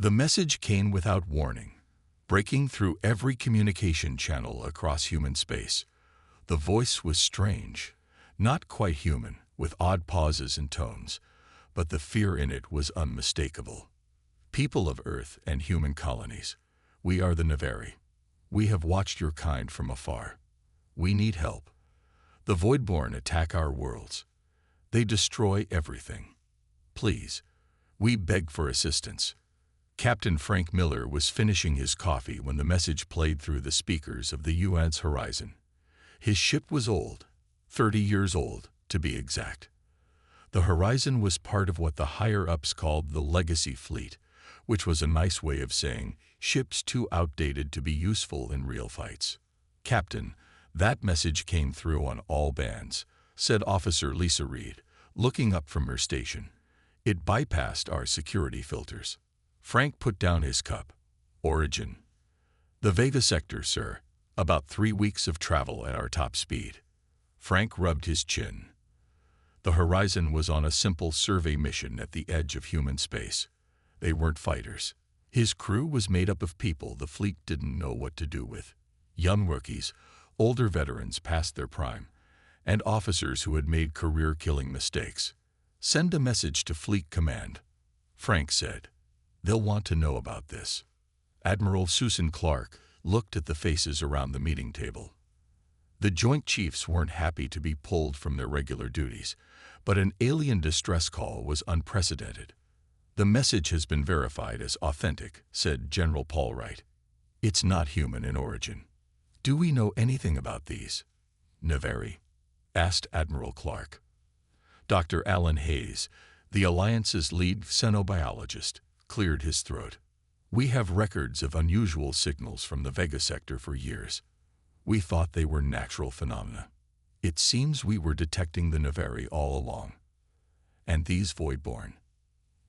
The message came without warning, breaking through every communication channel across human space. The voice was strange, not quite human, with odd pauses and tones, but the fear in it was unmistakable. People of Earth and human colonies, we are the Nevari. We have watched your kind from afar. We need help. The Voidborn attack our worlds. They destroy everything. Please, we beg for assistance. Captain Frank Miller was finishing his coffee when the message played through the speakers of the UN's Horizon. His ship was old, 30 years old, to be exact. The Horizon was part of what the higher-ups called the Legacy Fleet, which was a nice way of saying ships too outdated to be useful in real fights. Captain, that message came through on all bands, said Officer Lisa Reed, looking up from her station. It bypassed our security filters. Frank put down his cup. Origin. The Vega sector, sir. About 3 weeks of travel at our top speed. Frank rubbed his chin. The Horizon was on a simple survey mission at the edge of human space. They weren't fighters. His crew was made up of people the fleet didn't know what to do with. Young rookies, older veterans past their prime, and officers who had made career-killing mistakes. Send a message to Fleet Command, Frank said. They'll want to know about this. Admiral Susan Clark looked at the faces around the meeting table. The Joint Chiefs weren't happy to be pulled from their regular duties, but an alien distress call was unprecedented. The message has been verified as authentic, said General Paul Wright. It's not human in origin. Do we know anything about these Nevari? Asked Admiral Clark. Dr. Alan Hayes, the Alliance's lead xenobiologist, cleared his throat. We have records of unusual signals from the Vega sector for years. We thought they were natural phenomena. It seems we were detecting the Nevari all along. And these Voidborn.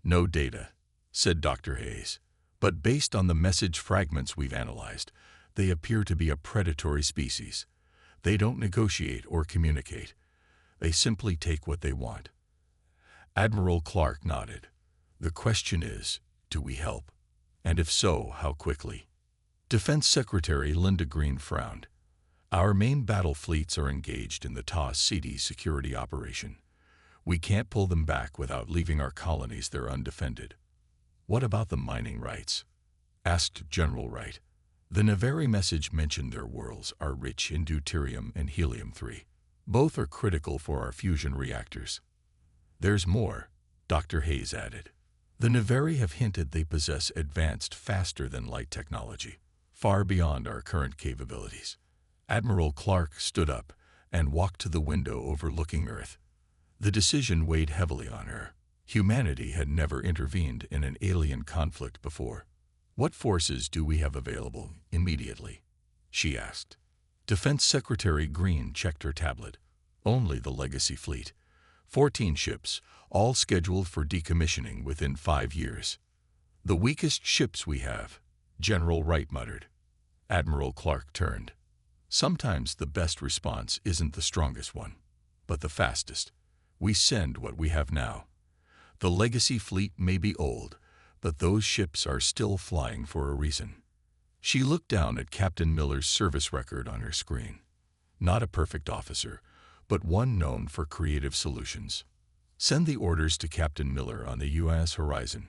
No data, said Dr. Hayes, but based on the message fragments we've analyzed, they appear to be a predatory species. They don't negotiate or communicate. They simply take what they want. Admiral Clark nodded. The question is, do we help? And if so, how quickly? Defense Secretary Linda Green frowned. Our main battle fleets are engaged in the TOS-CD security operation. We can't pull them back without leaving our colonies there undefended. What about the mining rights? Asked General Wright. The Nevari message mentioned their worlds are rich in deuterium and helium-3. Both are critical for our fusion reactors. There's more, Dr. Hayes added. The Nevari have hinted they possess advanced faster-than-light technology, far beyond our current capabilities. Admiral Clark stood up and walked to the window overlooking Earth. The decision weighed heavily on her. Humanity had never intervened in an alien conflict before. What forces do we have available immediately? She asked. Defense Secretary Green checked her tablet. Only the Legacy Fleet. 14 ships, all scheduled for decommissioning within 5 years. The weakest ships we have, General Wright muttered. Admiral Clark turned. Sometimes the best response isn't the strongest one, but the fastest. We send what we have now. The Legacy Fleet may be old, but those ships are still flying for a reason. She looked down at Captain Miller's service record on her screen. Not a perfect officer, but one known for creative solutions. Send the orders to Captain Miller on the UN's Horizon.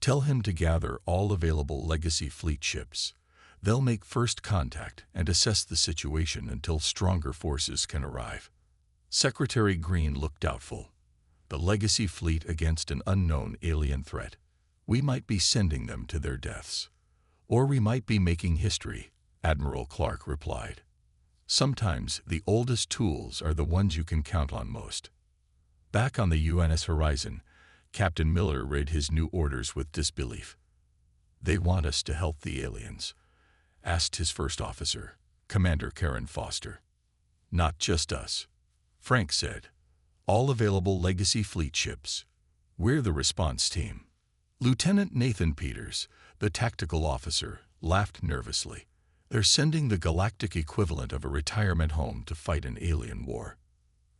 Tell him to gather all available Legacy Fleet ships. They'll make first contact and assess the situation until stronger forces can arrive. Secretary Green looked doubtful. The Legacy Fleet against an unknown alien threat. We might be sending them to their deaths. Or we might be making history, Admiral Clark replied. Sometimes the oldest tools are the ones you can count on most. Back on the UNS Horizon, Captain Miller read his new orders with disbelief. They want us to help the aliens, asked his first officer, Commander Karen Foster. Not just us, Frank said. All available Legacy Fleet ships. We're the response team. Lieutenant Nathan Peters, the tactical officer, laughed nervously. They're sending the galactic equivalent of a retirement home to fight an alien war.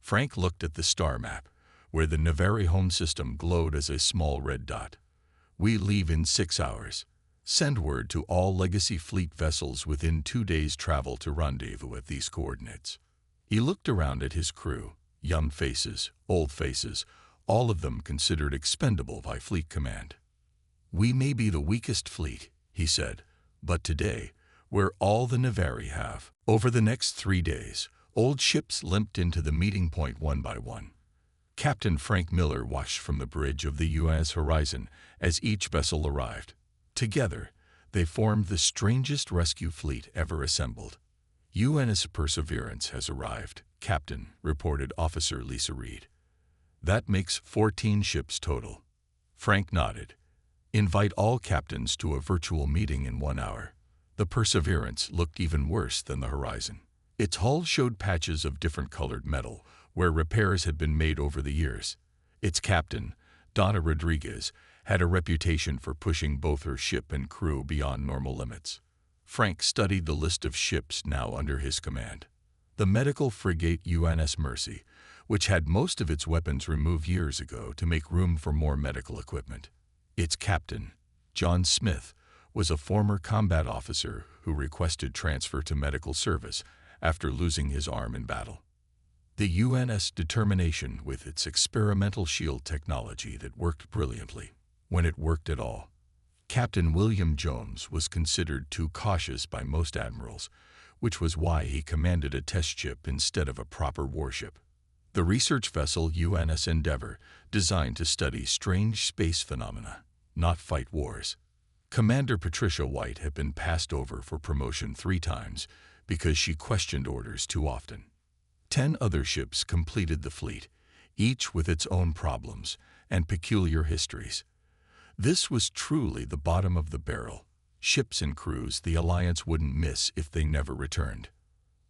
Frank looked at the star map, where the Nevari home system glowed as a small red dot. We leave in 6 hours. Send word to all Legacy Fleet vessels within 2 days' travel to rendezvous at these coordinates. He looked around at his crew, young faces, old faces, all of them considered expendable by Fleet Command. We may be the weakest fleet, he said, but today, we're all the Navari have. Over the next 3 days, old ships limped into the meeting point one by one. Captain Frank Miller watched from the bridge of the UNS Horizon as each vessel arrived. Together, they formed the strangest rescue fleet ever assembled. UNS Perseverance has arrived, Captain, reported Officer Lisa Reed. That makes 14 ships total. Frank nodded. Invite all captains to a virtual meeting in 1 hour. The Perseverance looked even worse than the Horizon. Its hull showed patches of different colored metal, where repairs had been made over the years. Its captain, Donna Rodriguez, had a reputation for pushing both her ship and crew beyond normal limits. Frank studied the list of ships now under his command. The medical frigate UNS Mercy, which had most of its weapons removed years ago to make room for more medical equipment. Its captain, John Smith, was a former combat officer who requested transfer to medical service after losing his arm in battle. The UNS Determination, with its experimental shield technology that worked brilliantly, when it worked at all. Captain William Jones was considered too cautious by most admirals, which was why he commanded a test ship instead of a proper warship. The research vessel UNS Endeavour, designed to study strange space phenomena, not fight wars. Commander Patricia White had been passed over for promotion 3 times because she questioned orders too often. 10 other ships completed the fleet, each with its own problems and peculiar histories. This was truly the bottom of the barrel, ships and crews the Alliance wouldn't miss if they never returned.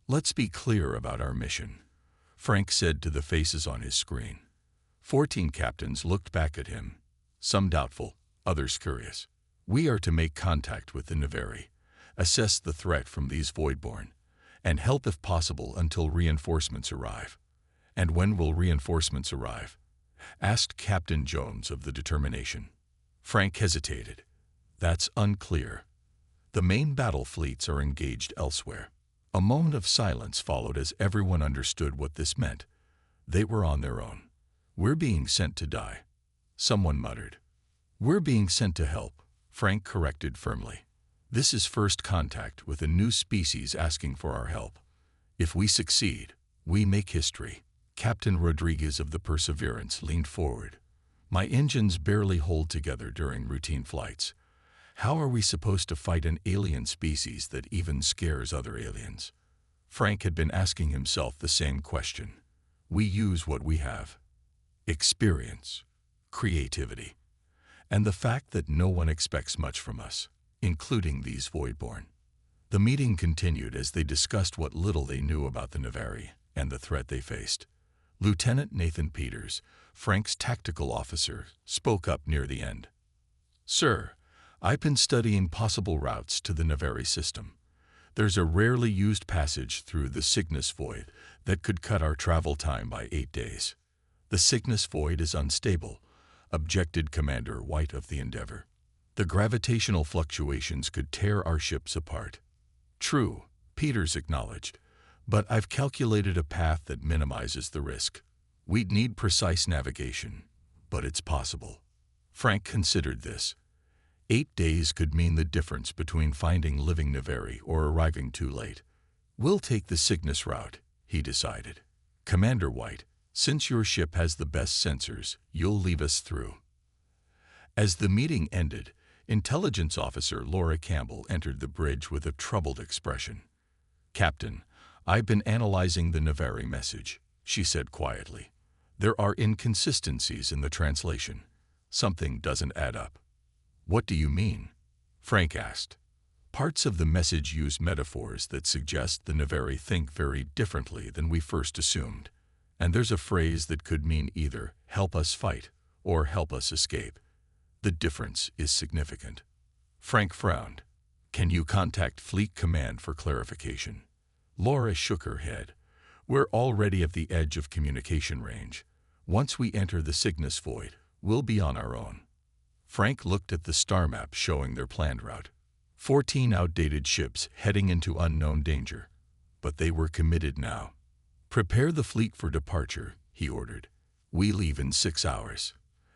Let's be clear about our mission, Frank said to the faces on his screen. 14 captains looked back at him, some doubtful, others curious. We are to make contact with the Navari, assess the threat from these Voidborn, and help if possible until reinforcements arrive. And when will reinforcements arrive? Asked Captain Jones of the Determination. Frank hesitated. That's unclear. The main battle fleets are engaged elsewhere. A moment of silence followed as everyone understood what this meant. They were on their own. We're being sent to die, someone muttered. We're being sent to help, Frank corrected firmly. This is first contact with a new species asking for our help. If we succeed, we make history. Captain Rodriguez of the Perseverance leaned forward. My engines barely hold together during routine flights. How are we supposed to fight an alien species that even scares other aliens? Frank had been asking himself the same question. We use what we have. Experience, creativity, and the fact that no one expects much from us, including these Voidborn. The meeting continued as they discussed what little they knew about the Navari and the threat they faced. Lieutenant Nathan Peters, Frank's tactical officer, spoke up near the end. Sir, I've been studying possible routes to the Navari system. There's a rarely used passage through the Cygnus Void that could cut our travel time by 8 days. The Cygnus Void is unstable, objected Commander White of the Endeavour. The gravitational fluctuations could tear our ships apart. True, Peters acknowledged, but I've calculated a path that minimizes the risk. We'd need precise navigation, but it's possible. Frank considered this. 8 days could mean the difference between finding living Navari or arriving too late. We'll take the Cygnus route, he decided. Commander White, since your ship has the best sensors, you'll leave us through. As the meeting ended, Intelligence Officer Laura Campbell entered the bridge with a troubled expression. Captain, I've been analyzing the Navari message, she said quietly. There are inconsistencies in the translation. Something doesn't add up. What do you mean? Frank asked. Parts of the message use metaphors that suggest the Navari think very differently than we first assumed. And there's a phrase that could mean either help us fight or help us escape. The difference is significant. Frank frowned. Can you contact Fleet Command for clarification? Laura shook her head. We're already at the edge of communication range. Once we enter the Cygnus Void, we'll be on our own. Frank looked at the star map showing their planned route. 14 outdated ships heading into unknown danger. But they were committed now. "Prepare the fleet for departure," he ordered. "We leave in 6 hours."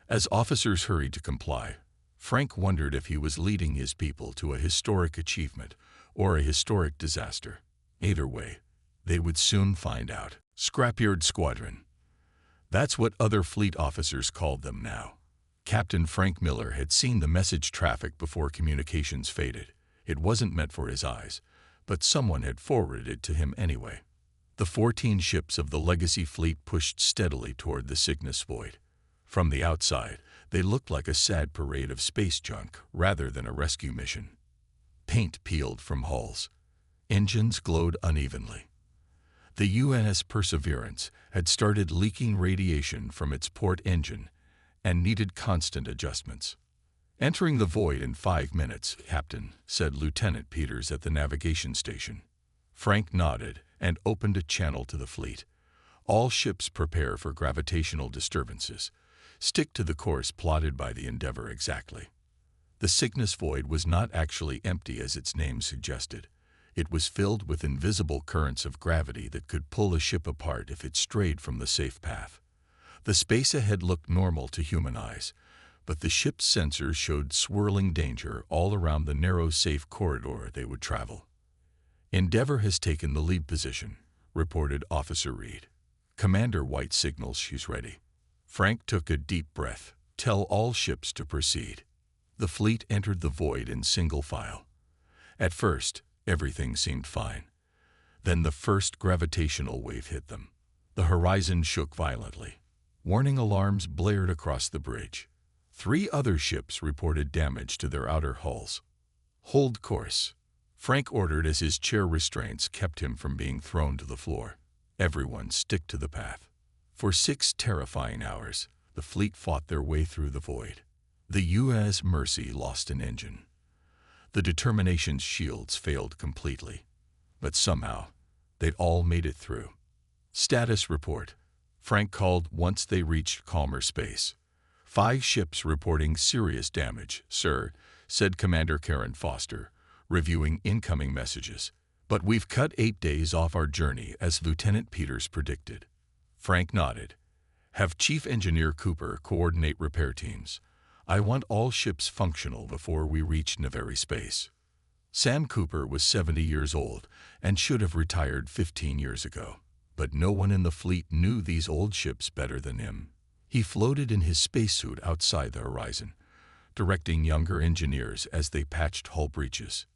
As officers hurried to comply, Frank wondered if he was leading his people to a historic achievement or a historic disaster. Either way, they would soon find out. Scrapyard Squadron. That's what other fleet officers called them now. Captain Frank Miller had seen the message traffic before communications faded. It wasn't meant for his eyes, but someone had forwarded it to him anyway. The 14 ships of the Legacy Fleet pushed steadily toward the Cygnus Void. From the outside, they looked like a sad parade of space junk rather than a rescue mission. Paint peeled from hulls. Engines glowed unevenly. The UNS Perseverance had started leaking radiation from its port engine and needed constant adjustments. "Entering the void in 5 minutes, Captain," said Lieutenant Peters at the navigation station. Frank nodded and opened a channel to the fleet. "All ships prepare for gravitational disturbances. Stick to the course plotted by the Endeavour exactly." The Cygnus Void was not actually empty as its name suggested. It was filled with invisible currents of gravity that could pull a ship apart if it strayed from the safe path. The space ahead looked normal to human eyes, but the ship's sensors showed swirling danger all around the narrow, safe corridor they would travel. "Endeavour has taken the lead position," reported Officer Reed. "Commander White signals she's ready." Frank took a deep breath. "Tell all ships to proceed." The fleet entered the void in single file. At first, everything seemed fine. Then the first gravitational wave hit them. The horizon shook violently. Warning alarms blared across the bridge. 3 other ships reported damage to their outer hulls. "Hold course," Frank ordered as his chair restraints kept him from being thrown to the floor. "Everyone stick to the path." For 6 terrifying hours, the fleet fought their way through the void. The USS Mercy lost an engine. The Determination's shields failed completely. But somehow, they'd all made it through. "Status report," Frank called once they reached calmer space. 5 ships reporting serious damage, sir," said Commander Karen Foster, reviewing incoming messages. "But we've cut 8 days off our journey, as Lieutenant Peters predicted." Frank nodded. "Have Chief Engineer Cooper coordinate repair teams. I want all ships functional before we reach Navary space." Sam Cooper was 70 years old and should have retired 15 years ago. But no one in the fleet knew these old ships better than him. He floated in his spacesuit outside the horizon, directing younger engineers as they patched hull breaches.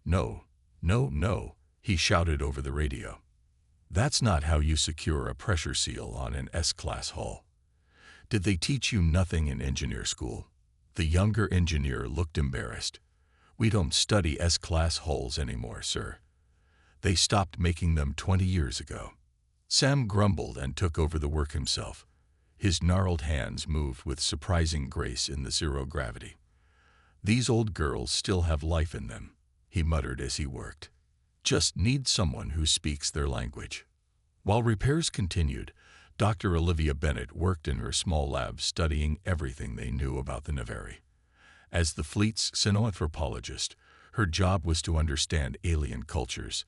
"No, no, no," he shouted over the radio. "That's not how you secure a pressure seal on an S-class hull. Did they teach you nothing in engineer school?" The younger engineer looked embarrassed. "We don't study S-class hulls anymore, sir. They stopped making them 20 years ago." Sam grumbled and took over the work himself. His gnarled hands moved with surprising grace in the zero gravity. "These old girls still have life in them," he muttered as he worked. "Just need someone who speaks their language." While repairs continued, Dr. Olivia Bennett worked in her small lab studying everything they knew about the Navary. As the fleet's xenoanthropologist, her job was to understand alien cultures.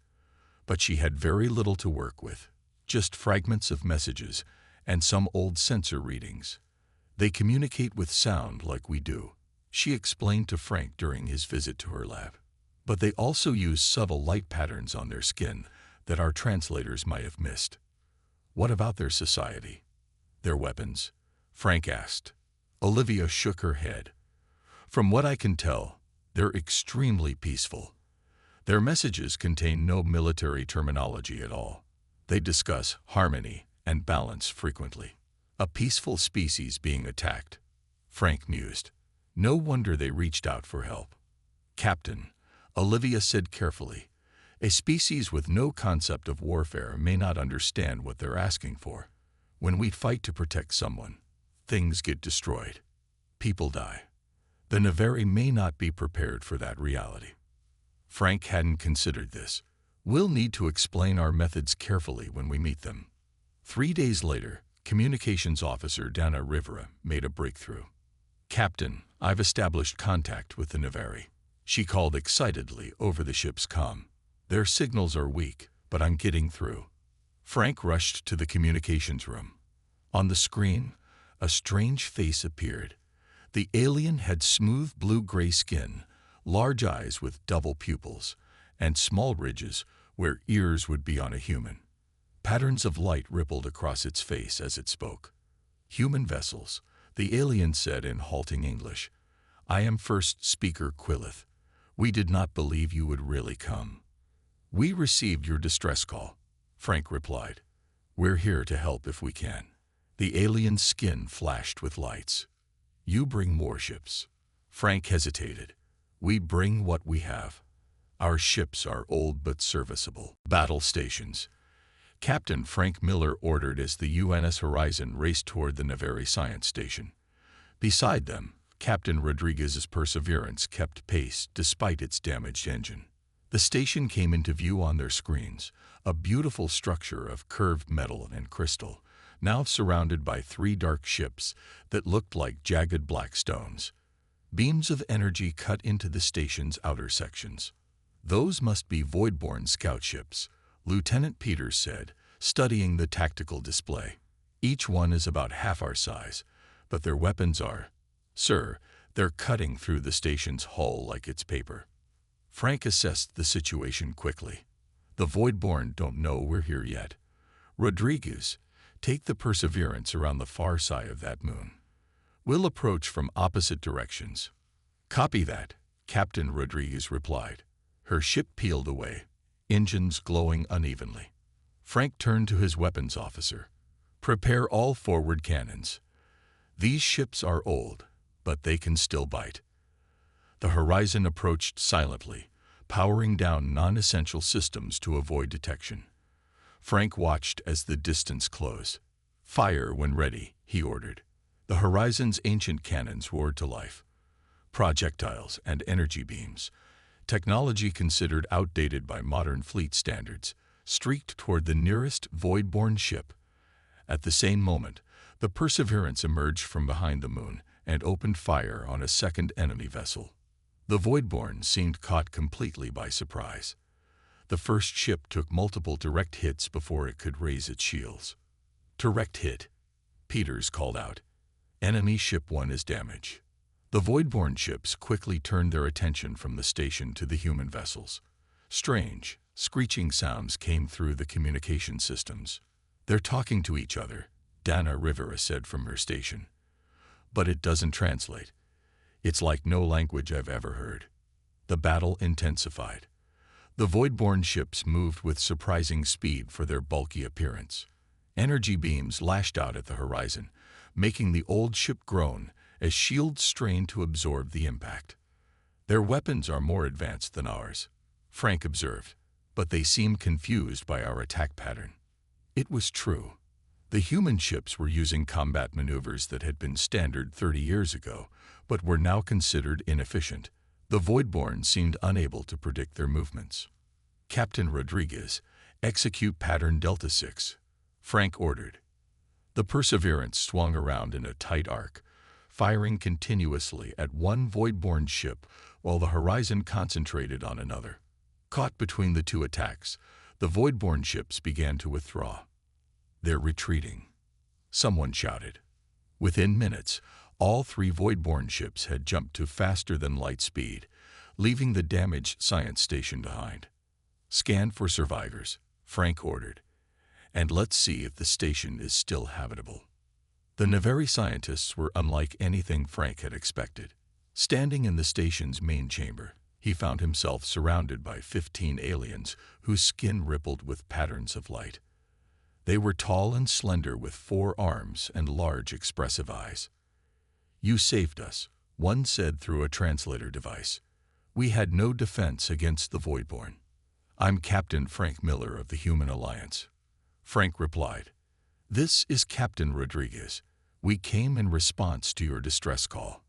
But she had very little to work with, just fragments of messages and some old sensor readings. "They communicate with sound like we do," she explained to Frank during his visit to her lab. "But they also use subtle light patterns on their skin that our translators might have missed." "What about their society? Their weapons?" Frank asked. Olivia shook her head. "From what I can tell, they're extremely peaceful. Their messages contain no military terminology at all. They discuss harmony and balance frequently." "A peaceful species being attacked," Frank mused. "No wonder they reached out for help." "Captain," Olivia said carefully, "a species with no concept of warfare may not understand what they're asking for. When we fight to protect someone, things get destroyed. People die. The Navary may not be prepared for that reality." Frank hadn't considered this. "We'll need to explain our methods carefully when we meet them." 3 days later, Communications Officer Dana Rivera made a breakthrough. "Captain, I've established contact with the Naveri," she called excitedly over the ship's comm. "Their signals are weak, but I'm getting through." Frank rushed to the communications room. On the screen, a strange face appeared. The alien had smooth blue-gray skin, large eyes with double pupils, and small ridges where ears would be on a human. Patterns of light rippled across its face as it spoke. "Human vessels," the alien said in halting English. "I am First Speaker Quillith. We did not believe you would really come." "We received your distress call," Frank replied. "We're here to help if we can." The alien's skin flashed with lights. "You bring warships." Frank hesitated. "We bring what we have. Our ships are old but serviceable." Battle stations. Captain Frank Miller ordered as the UNS Horizon raced toward the Naveri Science Station. Beside them, Captain Rodriguez's Perseverance kept pace despite its damaged engine. The station came into view on their screens, a beautiful structure of curved metal and crystal, now surrounded by 3 dark ships that looked like jagged black stones. Beams of energy cut into the station's outer sections. "Those must be Voidborn scout ships," Lieutenant Peters said, studying the tactical display. "Each one is about half our size, but their weapons are—" "Sir, they're cutting through the station's hull like it's paper." Frank assessed the situation quickly. "The Voidborn don't know we're here yet. Rodriguez, take the Perseverance around the far side of that moon. We'll approach from opposite directions." "Copy that," Captain Rodriguez replied. Her ship peeled away, engines glowing unevenly. Frank turned to his weapons officer. "Prepare all forward cannons. These ships are old, but they can still bite." The Horizon approached silently, powering down non-essential systems to avoid detection. Frank watched as the distance closed. "Fire when ready," he ordered. The Horizon's ancient cannons roared to life. Projectiles and energy beams, technology considered outdated by modern fleet standards, streaked toward the nearest Voidborn ship. At the same moment, the Perseverance emerged from behind the moon and opened fire on a second enemy vessel. The Voidborn seemed caught completely by surprise. The first ship took multiple direct hits before it could raise its shields. "Direct hit," Peters called out. "Enemy ship 1 is damaged." The Voidborn ships quickly turned their attention from the station to the human vessels. Strange, screeching sounds came through the communication systems. "They're talking to each other," Dana Rivera said from her station. "But it doesn't translate. It's like no language I've ever heard." The battle intensified. The Voidborn ships moved with surprising speed for their bulky appearance. Energy beams lashed out at the horizon, making the old ship groan as shields strained to absorb the impact. "Their weapons are more advanced than ours," Frank observed, "but they seem confused by our attack pattern." It was true. The human ships were using combat maneuvers that had been standard 30 years ago, but were now considered inefficient. The Voidborn seemed unable to predict their movements. "Captain Rodriguez, execute pattern Delta 6, Frank ordered. The Perseverance swung around in a tight arc, firing continuously at one Voidborn ship while the Horizon concentrated on another. Caught between the two attacks, the Voidborn ships began to withdraw. "They're retreating," someone shouted. Within minutes, all 3 Voidborn ships had jumped to faster-than-light speed, leaving the damaged science station behind. "Scan for survivors," Frank ordered, "and let's see if the station is still habitable." The Naveri scientists were unlike anything Frank had expected. Standing in the station's main chamber, he found himself surrounded by 15 aliens whose skin rippled with patterns of light. They were tall and slender with 4 arms and large expressive eyes. "You saved us," one said through a translator device. "We had no defense against the Voidborn." "I'm Captain Frank Miller of the Human Alliance," Frank replied. "This is Captain Rodriguez. We came in response to your distress call."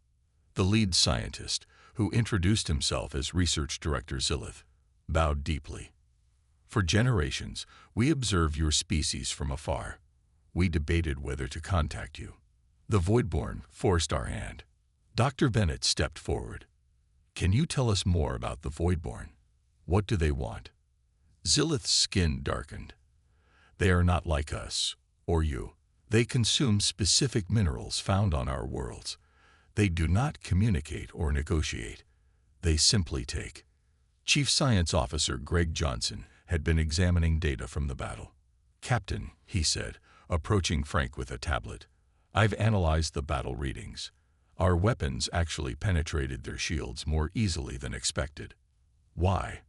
The lead scientist, who introduced himself as Research Director Zillith, bowed deeply. "For generations, we observed your species from afar. We debated whether to contact you. The Voidborn forced our hand." Dr. Bennett stepped forward. Can you tell us more about the Voidborn? What do they want? Zillith's skin darkened. They are not like us, or you. They consume specific minerals found on our worlds. They do not communicate or negotiate. They simply take. Chief Science Officer Greg Johnson had been examining data from the battle. Captain, he said, approaching Frank with a tablet, I've analyzed the battle readings. Our weapons actually penetrated their shields more easily than expected. Why?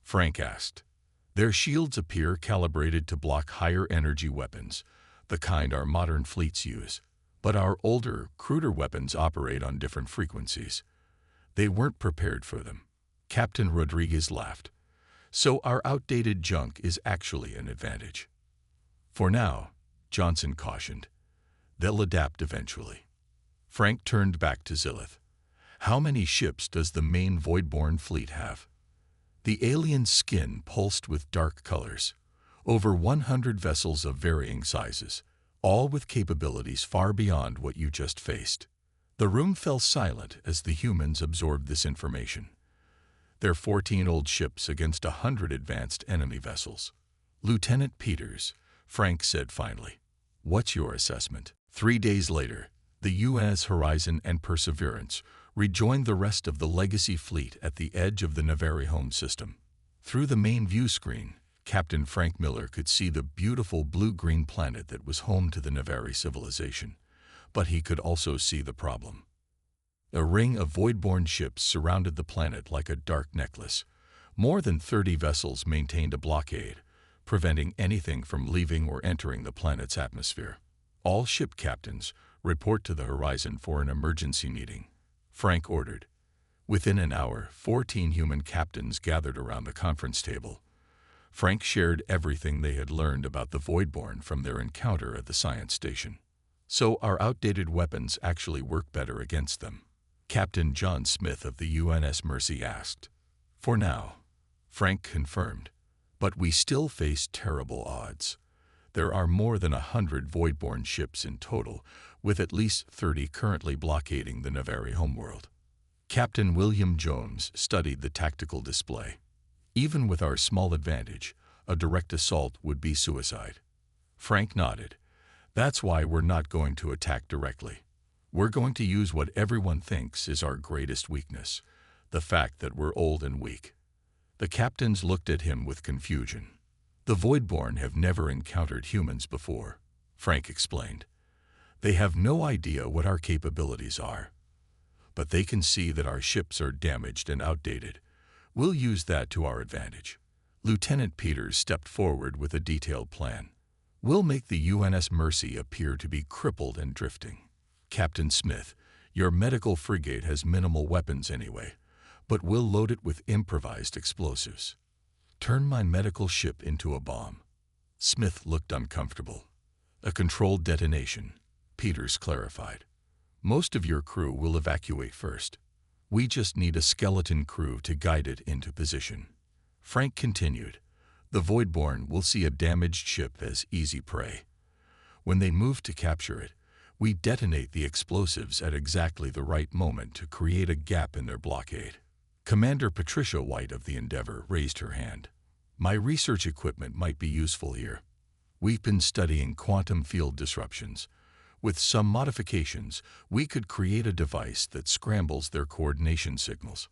Frank asked. Their shields appear calibrated to block higher energy weapons, the kind our modern fleets use. But our older, cruder weapons operate on different frequencies. They weren't prepared for them. Captain Rodriguez laughed. So our outdated junk is actually an advantage. For now, Johnson cautioned. They'll adapt eventually. Frank turned back to Zillith. How many ships does the main Voidborn fleet have? The alien's skin pulsed with dark colors. Over 100 vessels of varying sizes, all with capabilities far beyond what you just faced. The room fell silent as the humans absorbed this information. They're 14 old ships against 100 advanced enemy vessels. Lieutenant Peters, Frank said finally, what's your assessment? 3 days later, the UNS Horizon and Perseverance rejoined the rest of the Legacy fleet at the edge of the Navari home system. Through the main view screen, Captain Frank Miller could see the beautiful blue-green planet that was home to the Navari civilization, but he could also see the problem. A ring of Voidborn ships surrounded the planet like a dark necklace. More than 30 vessels maintained a blockade, preventing anything from leaving or entering the planet's atmosphere. All ship captains report to the Horizon for an emergency meeting, Frank ordered. Within an hour, 14 human captains gathered around the conference table. Frank shared everything they had learned about the Voidborn from their encounter at the science station. So our outdated weapons actually work better against them? Captain John Smith of the UNS Mercy asked. For now, Frank confirmed. But we still face terrible odds. There are more than 100 Voidborn ships in total, with at least 30 currently blockading the Navari homeworld. Captain William Jones studied the tactical display. Even with our small advantage, a direct assault would be suicide. Frank nodded. That's why we're not going to attack directly. We're going to use what everyone thinks is our greatest weakness, the fact that we're old and weak. The captains looked at him with confusion. The Voidborn have never encountered humans before, Frank explained. They have no idea what our capabilities are. But they can see that our ships are damaged and outdated. We'll use that to our advantage. Lieutenant Peters stepped forward with a detailed plan. We'll make the UNS Mercy appear to be crippled and drifting. Captain Smith, your medical frigate has minimal weapons anyway, but we'll load it with improvised explosives. Turn my medical ship into a bomb. Smith looked uncomfortable. A controlled detonation, Peters clarified. Most of your crew will evacuate first. We just need a skeleton crew to guide it into position. Frank continued. The Voidborn will see a damaged ship as easy prey. When they move to capture it, we detonate the explosives at exactly the right moment to create a gap in their blockade. Commander Patricia White of the Endeavour raised her hand. My research equipment might be useful here. We've been studying quantum field disruptions. With some modifications, we could create a device that scrambles their coordination signals.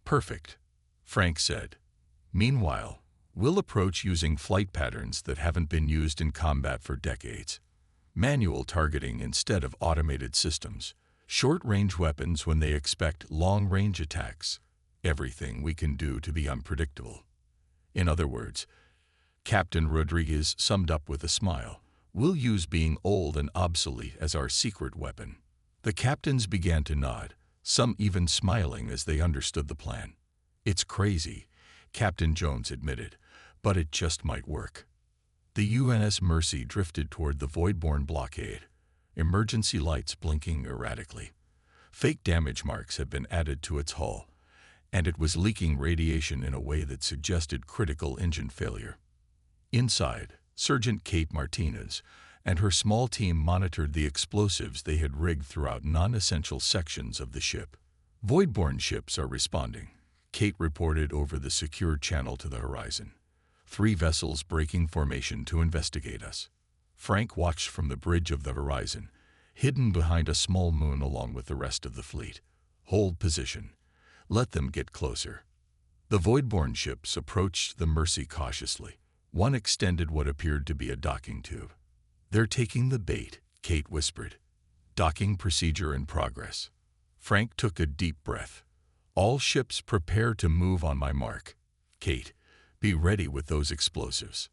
Perfect, Frank said. Meanwhile, we'll approach using flight patterns that haven't been used in combat for decades. Manual targeting instead of automated systems. Short-range weapons when they expect long-range attacks. Everything we can do to be unpredictable. In other words, Captain Rodriguez summed up with a smile. We'll use being old and obsolete as our secret weapon. The captains began to nod, some even smiling as they understood the plan. It's crazy, Captain Jones admitted, but it just might work. The UNS Mercy drifted toward the Voidborn blockade, emergency lights blinking erratically. Fake damage marks had been added to its hull, and it was leaking radiation in a way that suggested critical engine failure. Inside, Sergeant Kate Martinez, and her small team monitored the explosives they had rigged throughout non-essential sections of the ship. Voidborne ships are responding, Kate reported over the secure channel to the horizon. 3 vessels breaking formation to investigate us. Frank watched from the bridge of the horizon, hidden behind a small moon along with the rest of the fleet. Hold position. Let them get closer. The Voidborne ships approached the Mercy cautiously. One extended what appeared to be a docking tube. They're taking the bait, Kate whispered. Docking procedure in progress. Frank took a deep breath. All ships prepare to move on my mark. Kate, be ready with those explosives.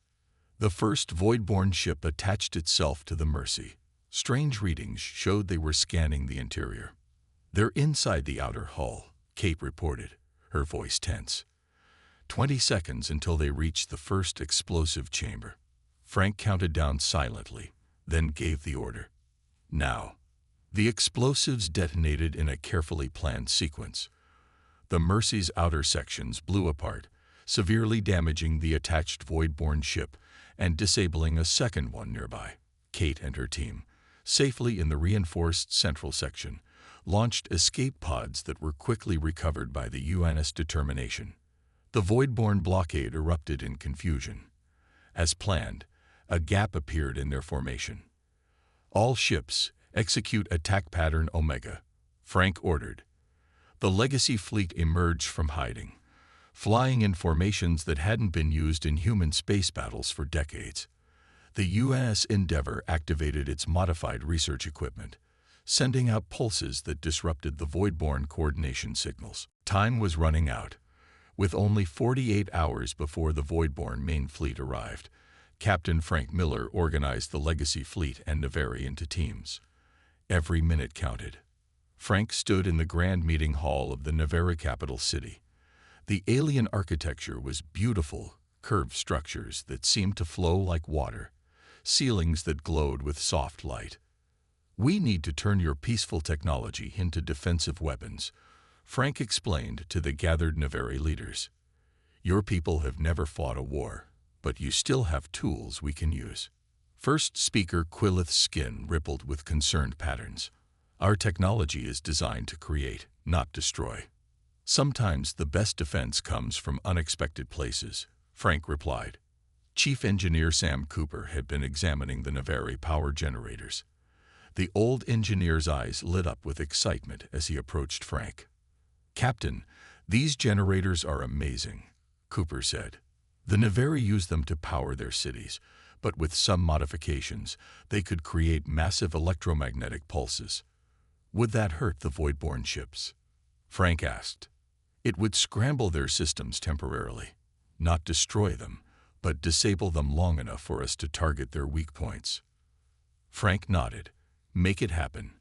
The first Voidborne ship attached itself to the Mercy. Strange readings showed they were scanning the interior. They're inside the outer hull, Kate reported, her voice tense. 20 seconds until they reached the first explosive chamber. Frank counted down silently, then gave the order. Now. The explosives detonated in a carefully planned sequence. The Mercy's outer sections blew apart, severely damaging the attached Voidborne ship and disabling a second one nearby. Kate and her team, safely in the reinforced central section, launched escape pods that were quickly recovered by the UNS Determination. The Voidborne blockade erupted in confusion. As planned, a gap appeared in their formation. All ships, execute attack pattern Omega, Frank ordered. The Legacy fleet emerged from hiding, flying in formations that hadn't been used in human space battles for decades. The UNS Endeavour activated its modified research equipment, sending out pulses that disrupted the Voidborne coordination signals. Time was running out. With only 48 hours before the Voidborne main fleet arrived, Captain Frank Miller organized the Legacy fleet and Navari into teams. Every minute counted. Frank stood in the grand meeting hall of the Navari capital city. The alien architecture was beautiful, curved structures that seemed to flow like water, ceilings that glowed with soft light. We need to turn your peaceful technology into defensive weapons, Frank explained to the gathered Navari leaders. Your people have never fought a war, but you still have tools we can use. First speaker Quillith's skin rippled with concerned patterns. Our technology is designed to create, not destroy. Sometimes the best defense comes from unexpected places, Frank replied. Chief Engineer Sam Cooper had been examining the Navari power generators. The old engineer's eyes lit up with excitement as he approached Frank. Captain, these generators are amazing, Cooper said. The Navari use them to power their cities, but with some modifications, they could create massive electromagnetic pulses. Would that hurt the Voidborne ships? Frank asked. It would scramble their systems temporarily, not destroy them, but disable them long enough for us to target their weak points. Frank nodded. Make it happen.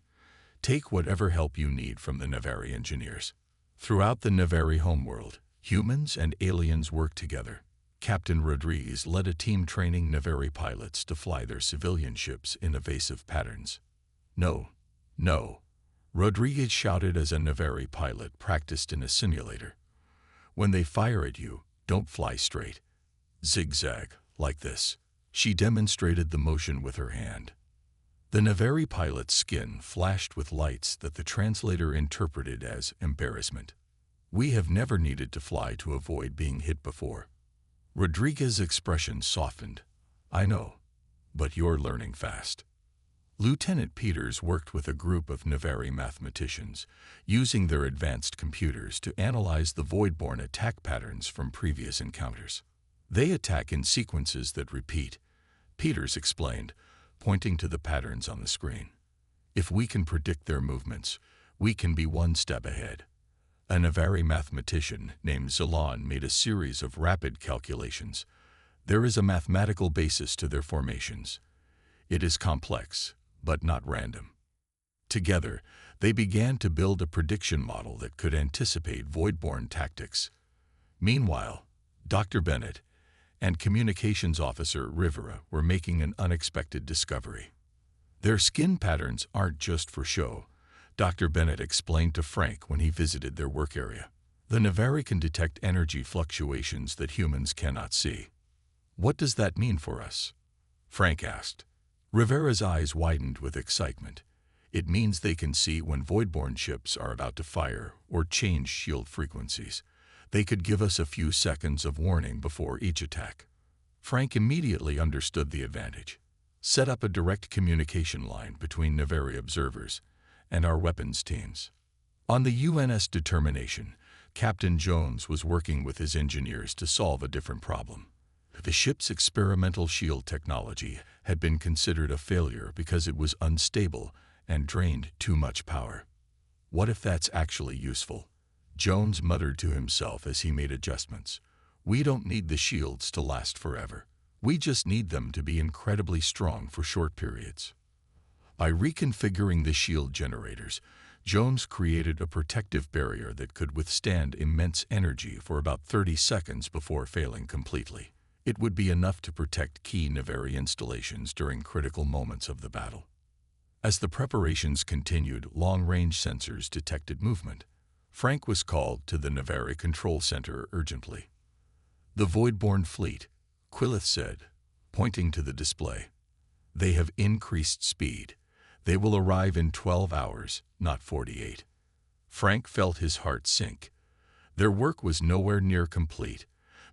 Take whatever help you need from the Navari engineers. Throughout the Navari homeworld, humans and aliens work together. Captain Rodriguez led a team training Navari pilots to fly their civilian ships in evasive patterns. No, no, Rodriguez shouted as a Navari pilot practiced in a simulator. When they fire at you, don't fly straight. Zigzag, like this. She demonstrated the motion with her hand. The Navari pilot's skin flashed with lights that the translator interpreted as embarrassment. We have never needed to fly to avoid being hit before. Rodriguez's expression softened. I know, but you're learning fast. Lieutenant Peters worked with a group of Navari mathematicians, using their advanced computers to analyze the Voidborne attack patterns from previous encounters. They attack in sequences that repeat, Peters explained, pointing to the patterns on the screen. If we can predict their movements, we can be one step ahead. A Navari mathematician named Zalan made a series of rapid calculations. There is a mathematical basis to their formations. It is complex, but not random. Together, they began to build a prediction model that could anticipate Voidborne tactics. Meanwhile, Dr. Bennett and Communications Officer Rivera were making an unexpected discovery. Their skin patterns aren't just for show, Dr. Bennett explained to Frank when he visited their work area. The Navari can detect energy fluctuations that humans cannot see. What does that mean for us? Frank asked. Rivera's eyes widened with excitement. It means they can see when Voidborn ships are about to fire or change shield frequencies. They could give us a few seconds of warning before each attack. Frank immediately understood the advantage. Set up a direct communication line between Nevari observers and our weapons teams. On the UNS Determination, Captain Jones was working with his engineers to solve a different problem. The ship's experimental shield technology had been considered a failure because it was unstable and drained too much power. What if that's actually useful? Jones muttered to himself as he made adjustments. We don't need the shields to last forever. We just need them to be incredibly strong for short periods. By reconfiguring the shield generators, Jones created a protective barrier that could withstand immense energy for about 30 seconds before failing completely. It would be enough to protect key Nevari installations during critical moments of the battle. As the preparations continued, long-range sensors detected movement. Frank was called to the Nevari Control Center urgently. The Voidborn fleet, Quillith said, pointing to the display. They have increased speed. They will arrive in 12 hours, not 48. Frank felt his heart sink. Their work was nowhere near complete.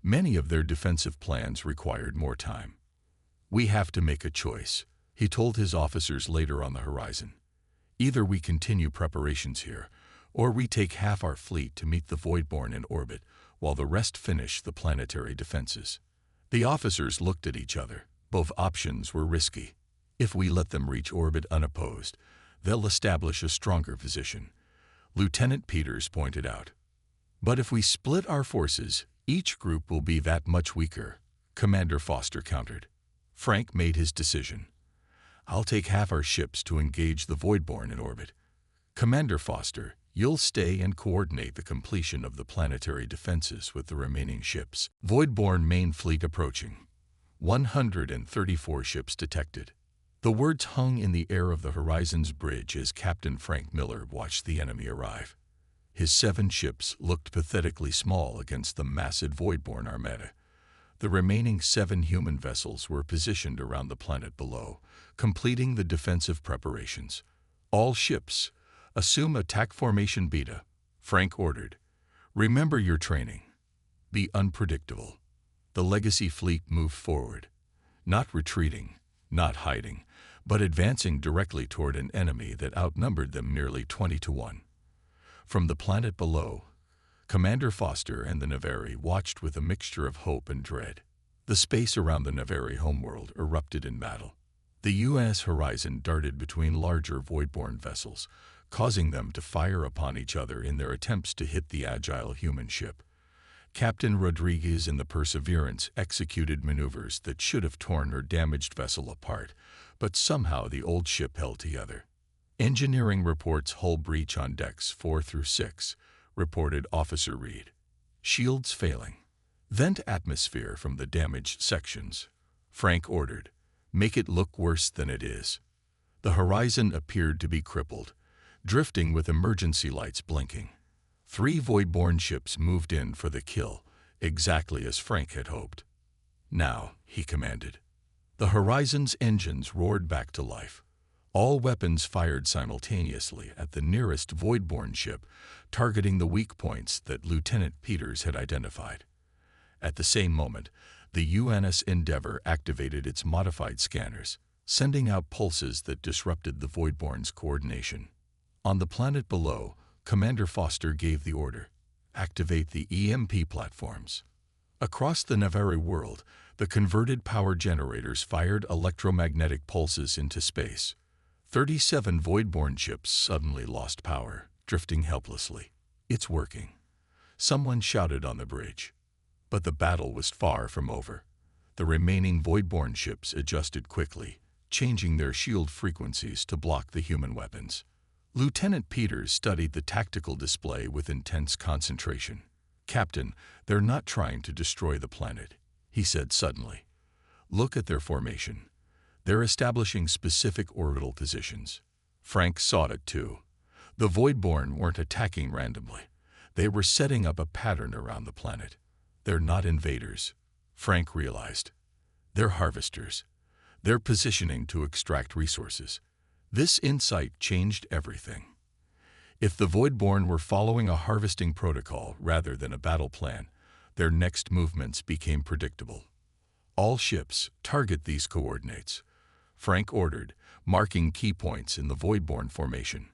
Many of their defensive plans required more time. We have to make a choice, he told his officers later on the horizon. Either we continue preparations here, or we take half our fleet to meet the Voidborn in orbit, while the rest finish the planetary defenses. The officers looked at each other. Both options were risky. If we let them reach orbit unopposed, they'll establish a stronger position, Lieutenant Peters pointed out. But if we split our forces, each group will be that much weaker, Commander Foster countered. Frank made his decision. I'll take half our ships to engage the Voidborn in orbit. Commander Foster, you'll stay and coordinate the completion of the planetary defenses with the remaining ships. Voidborn main fleet approaching. 134 ships detected. The words hung in the air of the Horizon's bridge as Captain Frank Miller watched the enemy arrive. His 7 ships looked pathetically small against the massive Voidborn armada. The remaining 7 human vessels were positioned around the planet below, completing the defensive preparations. All ships, assume attack formation Beta, Frank ordered. Remember your training. Be unpredictable. The Legacy fleet moved forward, not retreating, not hiding, but advancing directly toward an enemy that outnumbered them nearly 20-1. From the planet below, Commander Foster and the Nevari watched with a mixture of hope and dread. The space around the Nevari homeworld erupted in battle. The UNS Horizon darted between larger Voidborn vessels, causing them to fire upon each other in their attempts to hit the agile human ship. Captain Rodriguez and the Perseverance executed maneuvers that should have torn her damaged vessel apart, but somehow the old ship held together. Engineering reports hull breach on decks 4 through 6, reported Officer Reed. Shields failing. Vent atmosphere from the damaged sections. Frank ordered. Make it look worse than it is. The horizon appeared to be crippled, drifting with emergency lights blinking. 3 Voidborn ships moved in for the kill, exactly as Frank had hoped. Now, he commanded. The Horizon's engines roared back to life. All weapons fired simultaneously at the nearest Voidborn ship, targeting the weak points that Lieutenant Peters had identified. At the same moment, the UNS Endeavour activated its modified scanners, sending out pulses that disrupted the Voidborn's coordination. On the planet below, Commander Foster gave the order, activate the EMP platforms. Across the Nevari world, the converted power generators fired electromagnetic pulses into space. 37 Voidborn ships suddenly lost power, drifting helplessly. It's working. Someone shouted on the bridge. But the battle was far from over. The remaining Voidborn ships adjusted quickly, changing their shield frequencies to block the human weapons. Lieutenant Peters studied the tactical display with intense concentration. Captain, they're not trying to destroy the planet, he said suddenly. Look at their formation. They're establishing specific orbital positions. Frank saw it too. The Voidborn weren't attacking randomly. They were setting up a pattern around the planet. They're not invaders, Frank realized. They're harvesters. They're positioning to extract resources. This insight changed everything. If the Voidborn were following a harvesting protocol rather than a battle plan, their next movements became predictable. All ships target these coordinates, Frank ordered, marking key points in the Voidborn formation.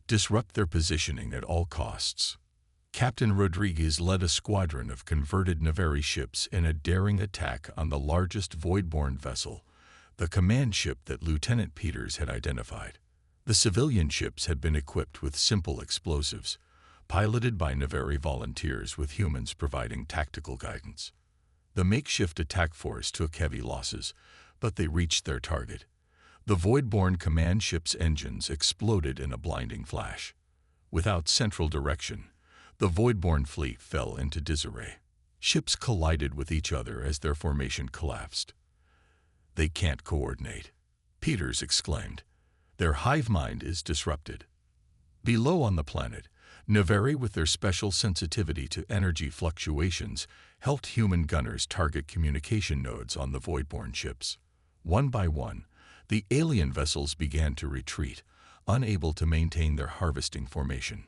Disrupt their positioning at all costs. Captain Rodriguez led a squadron of converted Navari ships in a daring attack on the largest Voidborn vessel, the command ship that Lieutenant Peters had identified. The civilian ships had been equipped with simple explosives, piloted by Navari volunteers with humans providing tactical guidance. The makeshift attack force took heavy losses, but they reached their target. The Voidborn command ship's engines exploded in a blinding flash. Without central direction, the Voidborn fleet fell into disarray. Ships collided with each other as their formation collapsed. "They can't coordinate," Peters exclaimed. "Their hive mind is disrupted." Below on the planet, Navari, with their special sensitivity to energy fluctuations, helped human gunners target communication nodes on the Voidborn ships. One by one, the alien vessels began to retreat, unable to maintain their harvesting formation.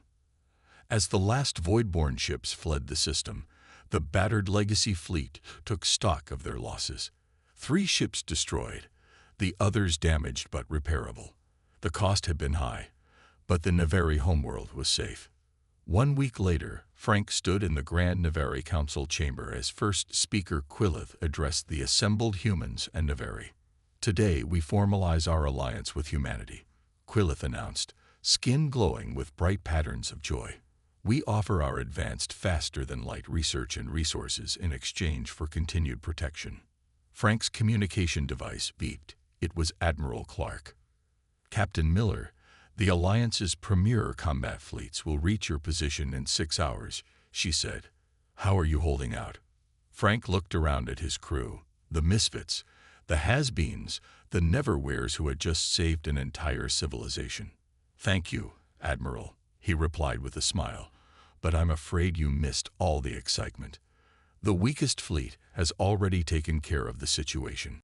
As the last Voidborn ships fled the system, the battered legacy fleet took stock of their losses. 3 ships destroyed, the others damaged but repairable. The cost had been high, but the Navari homeworld was safe. 1 week later, Frank stood in the Grand Navari Council chamber as First Speaker Quillith addressed the assembled humans and Navari. "Today we formalize our alliance with humanity," Quillith announced, skin glowing with bright patterns of joy. "We offer our advanced faster-than-light research and resources in exchange for continued protection." Frank's communication device beeped. It was Admiral Clark. "Captain Miller, the Alliance's premier combat fleets will reach your position in 6 hours," she said. "How are you holding out?" Frank looked around at his crew, the misfits, the has-beens, the never-wheres who had just saved an entire civilization. "Thank you, Admiral," he replied with a smile, "but I'm afraid you missed all the excitement. The weakest fleet has already taken care of the situation."